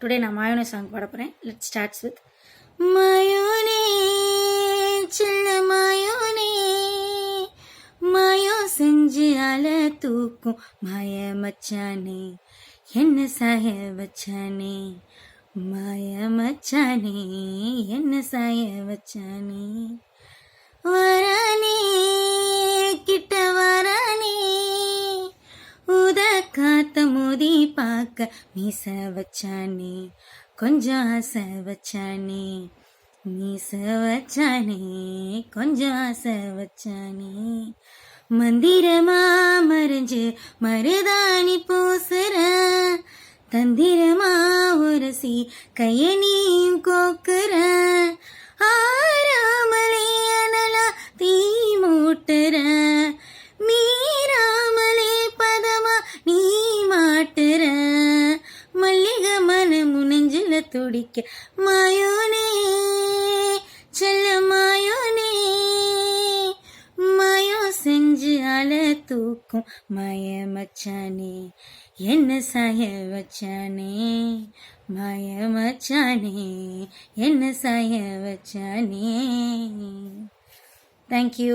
Today நான் மாயோனே song பாட போகிறேன். லெட் ஸ்டார்ட்ஸ் வித் மாயோனே சின்ன மாயோனே, மாயம் செஞ்சு அலை தூக்கும் மாய மச்சானே, என்ன சாய வச்சானே, மாய மச்சானே, என்ன சாய வச்சானே, வரானே கிட்ட வரானே, உத காத்த மோதி பார்க்க மீச வச்சானே, கொஞ்சம் ஆசை வச்சானே, மீச வச்சானே, கொஞ்சம் ஆசை வச்சானே, மந்திரமா மறைஞ்சு மருதாணி பூசுற, தந்திரமா உரசி கையனியும் கோக்குற, ஆராமலே அனலா தீ மூட்டுற, மீறாமலே பதமா நீ மாட்டுற, மல்லிகை மனம் முனஞ்சில துடிக்க மாயோனே செல்ல மாயோனே, மாயம் செஞ்சு அலை தூக்கும் மாய மச்சானே, என்ன சாய வச்சானே, மாய மச்சானே, என்ன சாய வச்சானே. தேங்க்யூ.